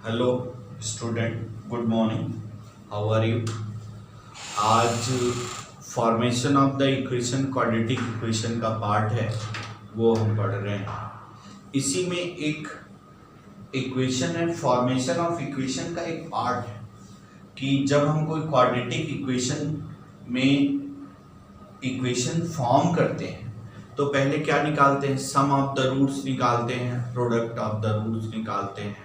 Hello student, good morning. How are you? आज formation of the equation, quadratic equation का part है, वो हम पढ़ रहे हैं। इसी में एक इक्वेशन है, फॉर्मेशन ऑफ इक्वेशन का एक पार्ट है कि जब हम कोई क्वाड्रेटिक इक्वेशन में इक्वेशन फॉर्म करते हैं तो पहले क्या निकालते हैं? सम ऑफ द रूट्स निकालते हैं, प्रोडक्ट ऑफ द रूट्स निकालते हैं,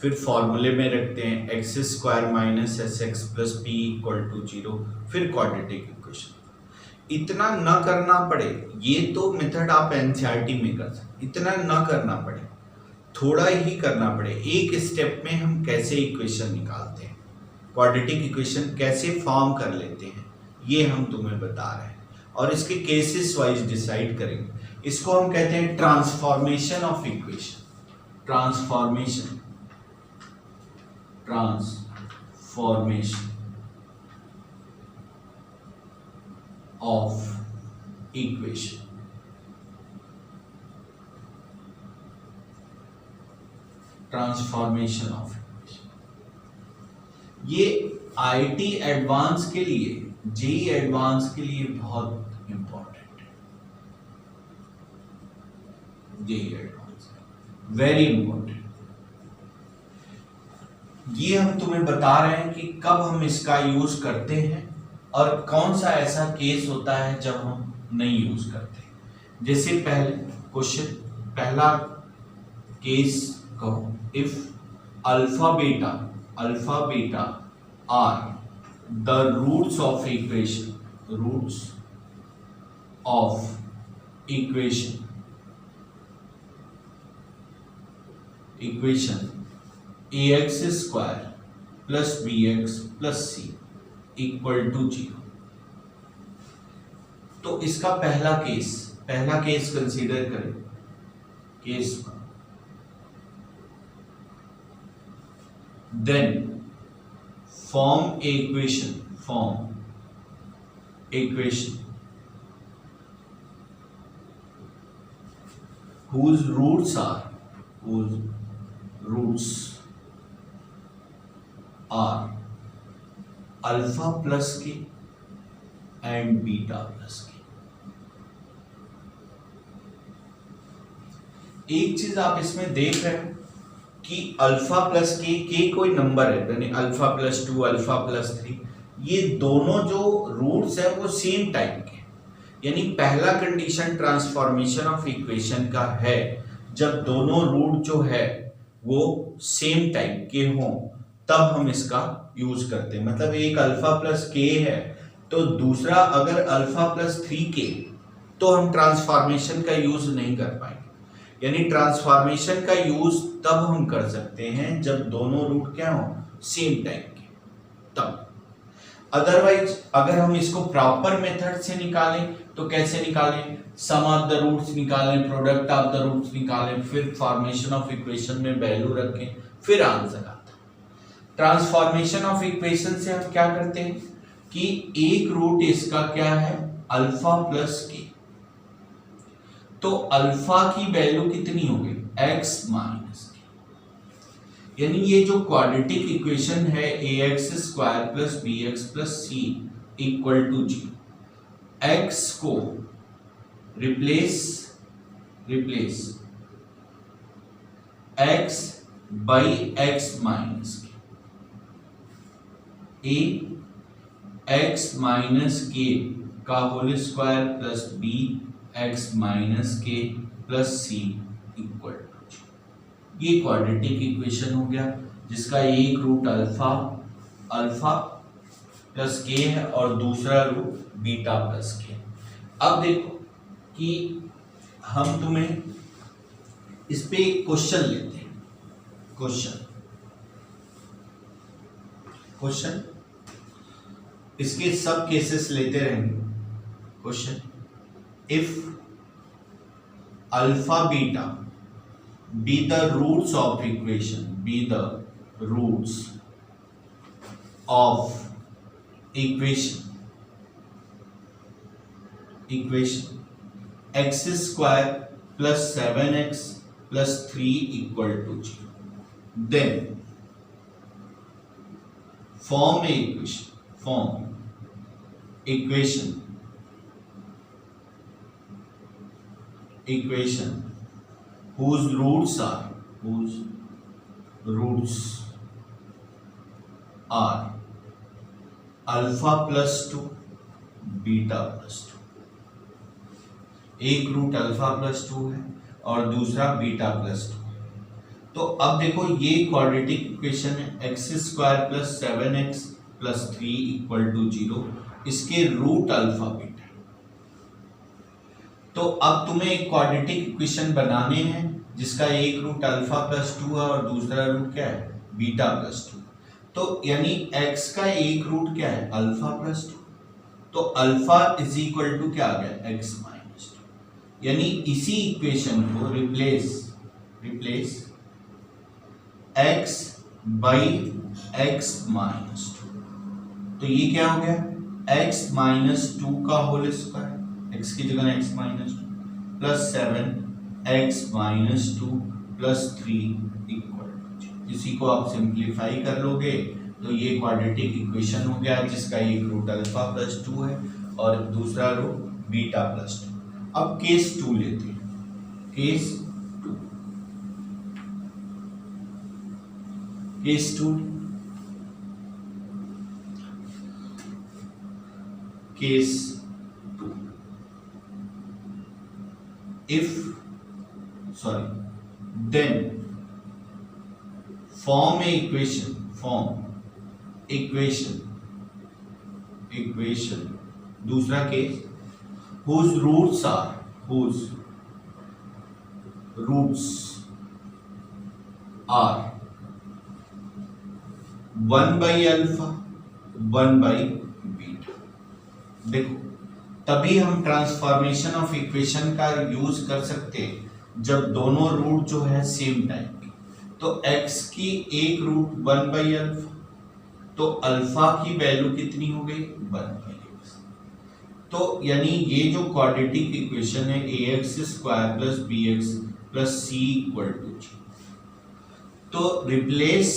फिर फॉर्मूले में रखते हैं x square minus s x plus p equal to 0, फिर क्वाड्रेटिक इक्वेशन। इतना न करना पड़े, ये तो मेथड आप एनसीईआरटी में कर सकते, इतना न करना पड़े, थोड़ा ही करना पड़े। एक स्टेप में हम कैसे इक्वेशन निकालते हैं, क्वाड्रेटिक इक्वेशन कैसे फॉर्म कर लेते हैं, ये हम तुम्हें बता रहे हैं और इसके केसेस वाइज डिसाइड करेंगे। इसको हम कहते हैं transformation of equation. Transformation of equation. Transformation of equation ये आईटी एडवांस के लिए, जेई एडवांस के लिए बहुत इंपॉर्टेंट है। JEE advance very important. ये हम तुम्हें बता रहे हैं कि कब हम इसका यूज करते हैं और कौन सा ऐसा केस होता है जब हम नहीं यूज करते। जैसे पहले क्वेश्चन, पहला केस कहो, if alpha beta are the roots of equation ax square plus bx plus c equal to 0। तो इसका पहला केस कंसीडर करें। Case then form equation whose roots are alpha plus k and beta plus k. एक चीज आप इसमें देख रहे हैं कि अल्फा प्लस के कोई नंबर है, यानी अल्फा प्लस 2, अल्फा प्लस 3, ये दोनों जो रूट्स है वो सेम टाइप के। यानी पहला कंडीशन ट्रांसफॉर्मेशन ऑफ इक्वेशन का है जब दोनों रूट जो है वो सेम टाइप के हों, तब हम इसका यूज करते हैं। मतलब एक अल्फा प्लस के है तो दूसरा अगर अल्फा प्लस 3k, तो हम ट्रांसफॉर्मेशन का यूज नहीं कर पाएंगे। यानी ट्रांसफॉर्मेशन का यूज तब हम कर सकते हैं जब दोनों रूट क्या हो, सेम टाइप के, तब। अदरवाइज अगर हम इसको प्रॉपर मेथड से निकालें तो कैसे निकालें? सम ऑफ द रूट्स निकालें, प्रोडक्ट ऑफ द रूट्स निकालें, फिर फॉर्मेशन ऑफ इक्वेशन में वैल्यू रखें, फिर आंसर आता है। ट्रांसफॉर्मेशन ऑफ इक्वेशन से हम क्या करते हैं कि एक रूट इसका क्या है, अल्फा प्लस के, तो अल्फा की वैल्यू कितनी होगी, x माइनस के। यानी ये जो क्वाड्रेटिक इक्वेशन है ax square plus bx plus c equal to 0, x को replace x by x minus k, a x minus k का whole square plus b x minus k plus c equal to 0। ये quadratic equation हो गया जिसका एक root alpha plus के है और दूसरा रूट बीटा प्लस के। अब देखो कि हम तुम्हें इस पे एक क्वेश्चन लेते हैं। क्वेश्चन इसके सब केसेस लेते रहेंगे। Question, if alpha beta be the roots of equation x square plus 7x plus 3 equal to 0, then form A equation whose roots are alpha plus 2 beta plus 2। एक रूट अल्फा प्लस 2 है और दूसरा beta plus 2 है। तो अब देखो ये quadratic equation है, x square plus 7x plus 3 equal to 0, इसके रूट अल्फा बीटा। तो अब तुम्हें एक क्वाड्रेटिक इक्वेशन बनाने हैं जिसका एक रूट अल्फा प्लस 2 है और दूसरा रूट क्या है, बीटा प्लस 2। तो यानी x का एक रूट क्या है, अल्फा प्लस 2, तो अल्फा इज इक्वल टू क्या आ गया, x माइनस 2। यानी इसी इक्वेशन को replace x by x minus 2। तो ये क्या हो गया, x माइनस 2 का होल स्क्वायर, x की जगह x minus 2 plus 7x minus 2 plus 3 equal. इसी को आप सिंप्लीफाई कर लोगे तो ये क्वाड्रेटिक इक्वेशन हो गया जिसका एक रूट अल्फा प्लस 2 है और दूसरा रूट बीटा प्लस 2। अब केस 2 लेते हैं, केस 2 then form equation दूसरा case whose roots are 1 by alpha 1 by beta. देखो तभी हम ट्रांसफॉर्मेशन ऑफ इक्वेशन का यूज कर सकते हैं जब दोनों रूट जो है सेम टाइप के। तो x की एक रूट 1 by अल्फा, तो अल्फा की वैल्यू कितनी हो गई, 1 by x। तो यानी ये जो क्वाड्रेटिक इक्वेशन है ax square plus bx plus c equal to 0। तो replace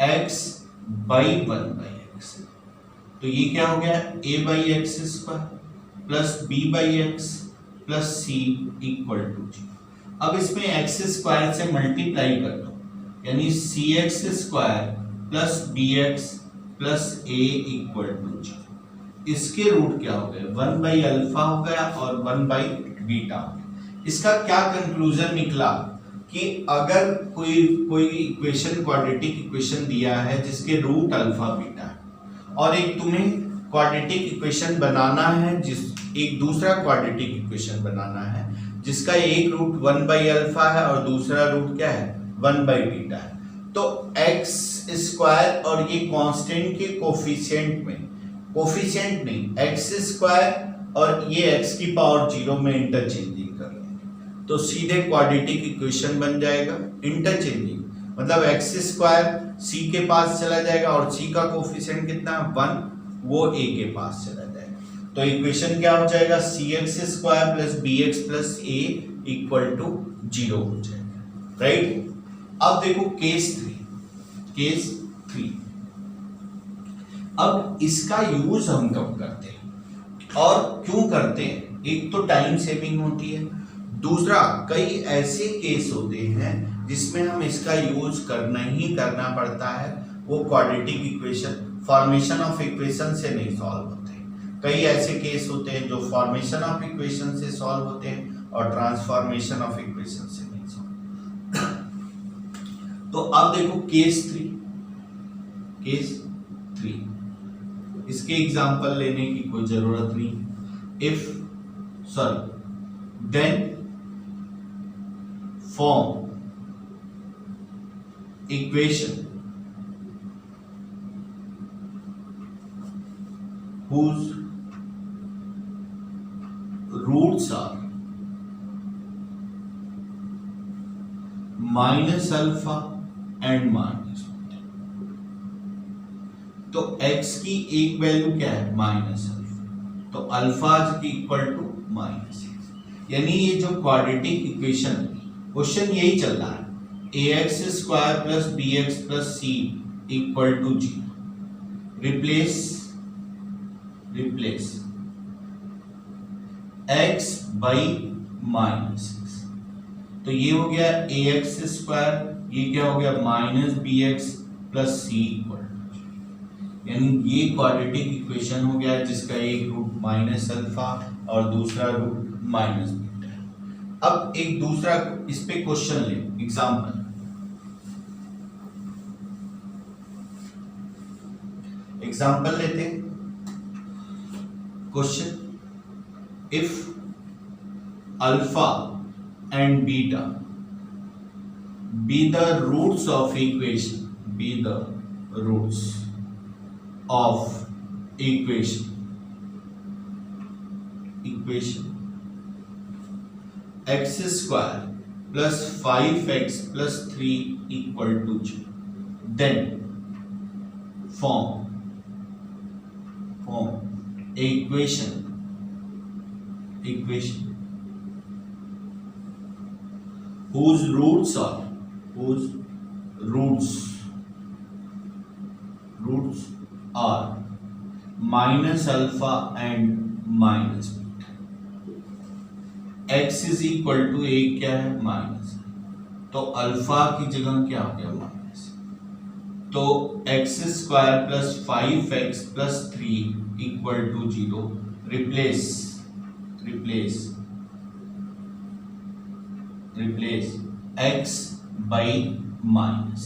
x by 1 by x। तो ये क्या हो गया, a by x square plus b by x plus c equal to 0। अब इसमें x स्क्वायर से मल्टीप्लाई कर दो, यानी cx square plus bx plus a equal to 0। इसके रूट क्या हो गए, 1 बाई अल्फा हो गया और 1 बाई बीटा हो गया। इसका क्या कंक्लूजन निकला कि अगर कोई इक्वेशन क्वाड्रेटिक इक्वेशन दिया है जिसके रूट अल्फा बीटा है और एक तुम्हें क्वाड्रेटिक इक्वेशन बनाना है एक दूसरा क्वाड्रेटिक इक्वेशन बनाना है जिसका एक रूट 1 बाई अल्फा है और दूसरा रूट क्या है, 1 बाई बीटा है। तो x स्क्वायर और ये कांस्टेंट के कोफिशिएंट नहीं x स्क्वायर और ये x की पावर 0 में इंटरचेंजिंग कर लेंगे तो सीधे क्वाड्रेटिक इक्वेशन बन जाएगा। इंटरचेंजिंग मतलब x स्क्वायर c के पास चला जाएगा और c का कोफिशिएंट कितना है, 1, वो a के पास चला जाएगा। तो इक्वेशन क्या हो जाएगा, cx square plus bx plus a equal to 0 हो जाएगा, राइट। अब देखो केस 3। अब इसका यूज हम कब करते हैं और क्यों करते हैं, एक तो टाइम सेविंग होती है, दूसरा कई ऐसे केस होते हैं जिसमें हम इसका यूज करना पड़ता है, वो quadratic equation formation of equation से नहीं सॉल्व होते। कई ऐसे केस होते हैं जो फॉर्मेशन ऑफ इक्वेशन से सॉल्व होते हैं और ट्रांसफॉर्मेशन ऑफ इक्वेशन से नहीं सॉल्व। तो अब देखो केस 3 इसके एग्जांपल लेने की कोई जरूरत नहीं। Then form equation whose roots are minus alpha and minus 1। तो x की एक वैल्यू क्या है, माइनस अल्फा, तो अल्फा की इक्वल टू माइनस एक्स। यानी ये जो क्वाड्रेटिक इक्वेशन क्वेश्चन यही चल रहा है ax square plus bx plus c equal to 0। Replace x by minus x, तो ये हो गया ax स्क्वायर, ये क्या हो गया minus bx plus c equal, यानी ये क्वाड्रेटिक इक्वेशन हो गया जिसका एक रूट माइनस अल्फा और दूसरा रूट माइनस बीटा। अब एक दूसरा इस पे क्वेश्चन ले, एग्जाम्पल लेते हैं। Question, if alpha and beta be the roots of equation, x square plus 5x plus 3 equal to 0, then form equation whose roots are minus alpha and minus beta। x is equal to a क्या है minus, तो alpha की जगह क्या हो गया minus, तो x square plus 5x plus 3 equal to 0। Replace x by minus,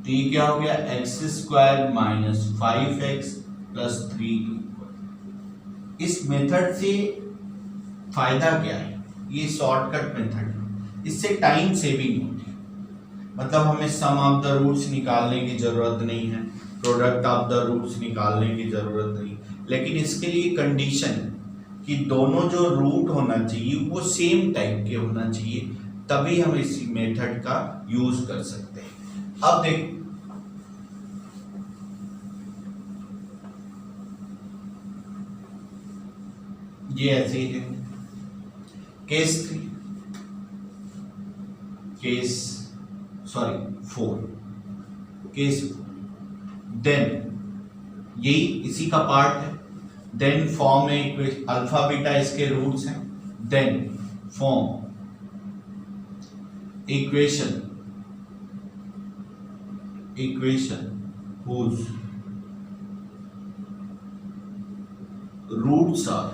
तो ये क्या हो गया x square minus 5x plus 3 equal. इस मेथड से फायदा क्या है, ये शॉर्टकट मेथड है, इससे टाइम सेविंग होती है, मतलब हमें सम ऑफ द रूट्स निकालने की जरूरत नहीं है, प्रोडक्ट ऑफ द रूट्स निकालने की जरूरत नहीं, लेकिन इसके लिए कंडीशन कि दोनों जो रूट होना चाहिए वो सेम टाइप के होना चाहिए, तभी हम इस मेथड का यूज कर सकते हैं। अब देख, ये ऐसे ही है। केस 4, देन यही इसी का पार्ट है। देन फॉर्म में अल्फा बीटा इसके रूट्स हैं, then form equation whose roots are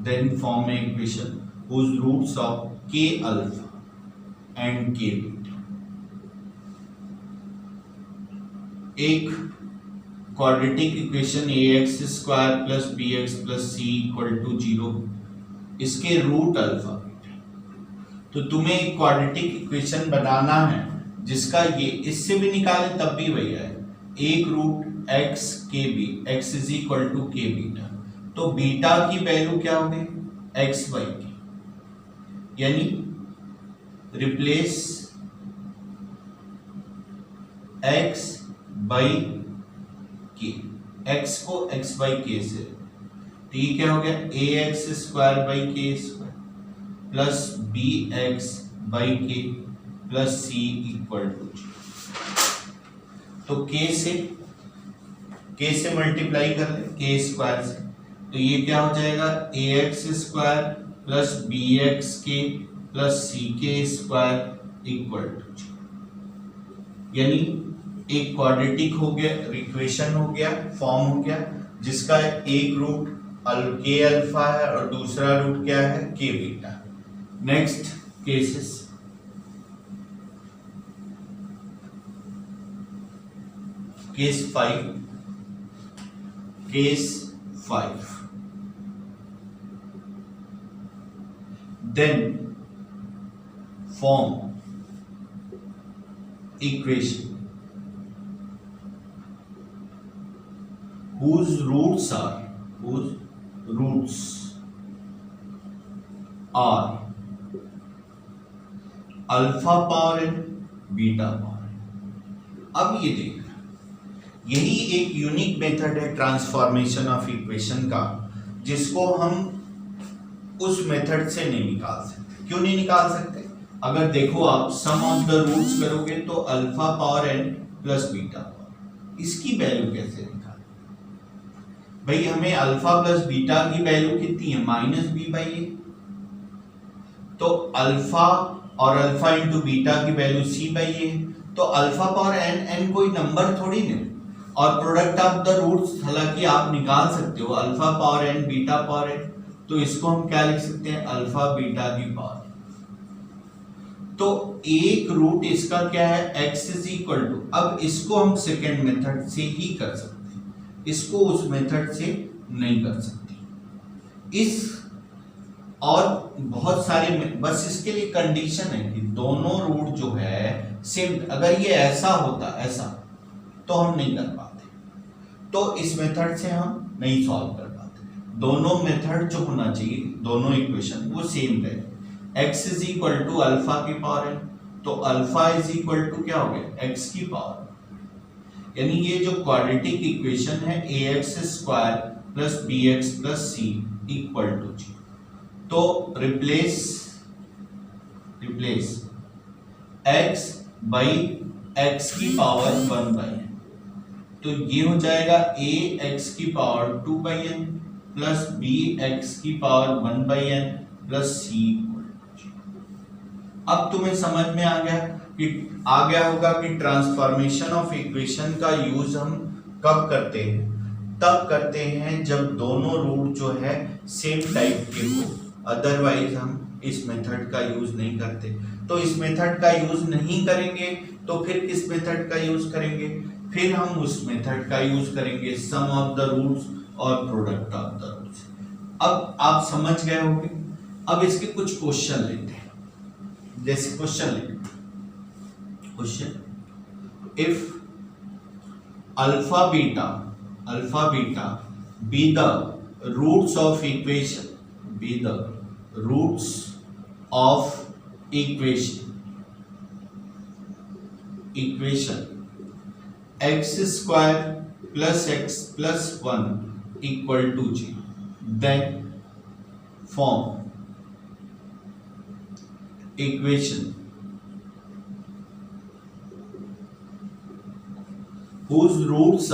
then form an equation whose roots of k alpha and k beta। एक quadratic equation ax square plus bx plus c equal to 0, इसके root alpha beta. तो तुम्हें एक quadratic equation बनाना है जिसका ये इससे भी निकाले तब भी वही है, एक रूट x के बी, x is equal to k beta, तो बीटा की वैल्यू क्या होगी x बाई के, यानी replace x by k, x को x बाई के से, तो ये क्या हो गया ax स्क्वायर by k square plus bx by k plus c equal to 0। तो k से मल्टीप्लाई कर ले k स्क्वायर से, तो ये क्या हो जाएगा ax स्क्वायर प्लस bx के प्लस c के स्क्वायर इक्वल टू 0, यानी एक क्वाड्रेटिक हो गया, इक्वेशन हो गया, फॉर्म हो गया जिसका एक रूट के अल्फा है और दूसरा रूट क्या है के beta. Next cases, case 5, then form equation whose roots are alpha power n beta power n। अब ये देखना, यही एक यूनिक मेथड है ट्रांसफॉर्मेशन ऑफ इक्वेशन का जिसको हम उस मेथड से नहीं निकाल सकते। क्यों नहीं निकाल सकते? अगर देखो आप सम ऑफ द रूट्स करोगे तो alpha power n plus beta power, इसकी वैल्यू कैसे निकालें? भाई हमें अल्फा प्लस बीटा की वैल्यू कितनी है? माइनस बी बाई ए। तो अल्फा और अल्फा इंटू बीटा की वैल्यू सी बाई ए। तो अल्फा पावर n कोई नंबर थोड़ी नहीं, और प्रोडक्ट ऑफ द रूट्स हालांकि आप निकाल सकते हो, alpha power n beta power n, तो इसको हम क्या लिख सकते हैं? अल्फा बीटा की पावर। तो एक रूट इसका क्या है? x इज इक्वल टू, अब इसको हम सेकेंड मेथड से ही कर सकते हैं, इसको उस मेथड से नहीं कर सकते। इस और बहुत सारे बस इसके लिए कंडीशन है कि दोनों रूट जो है सेम, अगर ये ऐसा होता ऐसा तो हम नहीं कर पाते, तो इस मेथड से हम नहीं सॉल्व कर पाते। दोनों मेथड जो होना चाहिए, दोनों इक्वेशन वो सेम रहे। x is equal to alpha की पावर है, तो अल्फा इज इक्वल टू क्या हो गया? x की पावर। यानी ये जो क्वाड्रेटिक इक्वेशन है ax square plus bx plus c equal to 0, तो रिप्लेस x बाई x की पावर 1 बाई n, तो ये हो जाएगा a x की power 2 by n plus b x की power 1 by n plus c। अब तुम्हें समझ में आ गया होगा कि ट्रांसफॉर्मेशन ऑफ इक्वेशन का यूज हम कब करते हैं? तब करते हैं जब दोनों रूट जो है सेम टाइप के हो, अदरवाइज हम इस मेथड का यूज नहीं करते। तो इस मेथड का यूज नहीं करेंगे तो फिर किस मेथड का यूज करेंगे? फिर हम उस मेथड का यूज करेंगे सम ऑफ द रूट्स और प्रोडक्ट ऑफ द रूट्स। अब आप समझ गए होंगे। अब इसके कुछ क्वेश्चन लेते हैं। जैसे question if alpha beta be the roots of equation, x square plus x plus 1 equal to 0, then form equation whose roots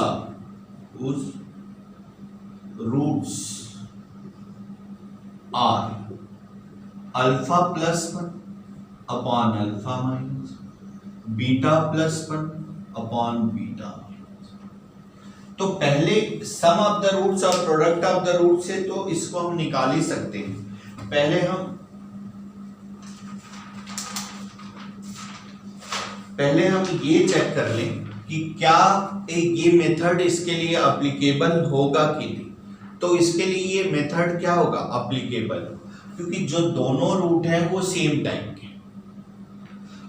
are alpha plus 1 upon alpha minus beta plus 1 upon beta minus। तो पहले सम of the roots और product of the root से तो इसको हम निकाल ही सकते हैं। पहले हम ये चेक कर लें कि क्या ये मेथड इसके लिए अप्लीकेबल होगा कि नहीं। तो इसके लिए ये मेथड क्या होगा? अप्लीकेबल, क्योंकि जो दोनों रूट हैं वो सेम टाइप के।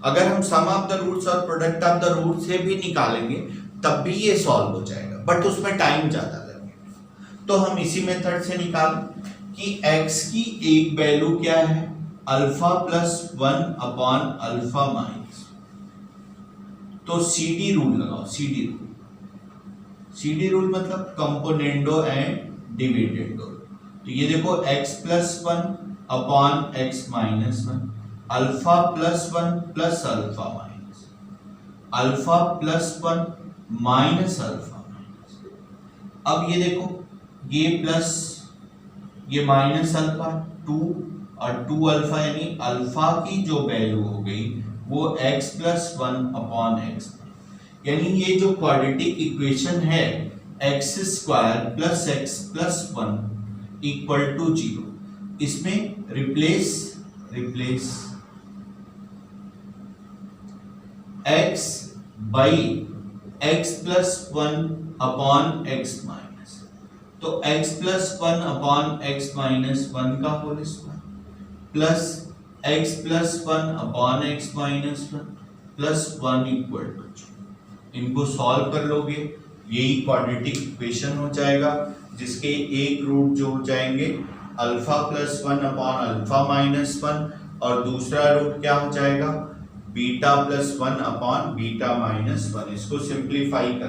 अगर हम सम ऑफ द रूट्स और प्रोडक्ट ऑफ द रूट से भी निकालेंगे तब भी ये सॉल्व हो जाएगा, बट उसमें टाइम ज्यादा लगेगा। तो हम इसी मेथड से निकालें कि x की एक वैल्यू क्या है? Alpha plus 1 upon alpha minus. तो CD रूल लगाओ। CD रूल मतलब कंपोनेंडो एंड डिविडेंडो। तो ये देखो x plus 1 upon x minus 1, alpha plus 1 plus alpha minus, alpha plus 1 minus alpha minus. अब ये देखो, ये प्लस ये माइनस अल्फा 2 और 2 अल्फा, यानी अल्फा की जो वैल्यू हो गई वो x प्लस 1 अपॉन x, यानी ये जो क्वाड्रेटिक इक्वेशन है x square plus x plus 1 equal to 0, इसमें replace x by x plus 1 upon x minus. तो x plus 1 upon x minus 1 का whole square plus x plus 1 upon x minus 1 plus 1 equal to 0। इनको solve कर लोगे, यही quadratic equation हो जाएगा, जिसके एक रूट जो हो जाएंगे alpha plus 1 upon alpha minus 1 और दूसरा रूट क्या हो जाएगा? Beta plus 1 upon beta minus 1। इसको सिंप्लीफाई कर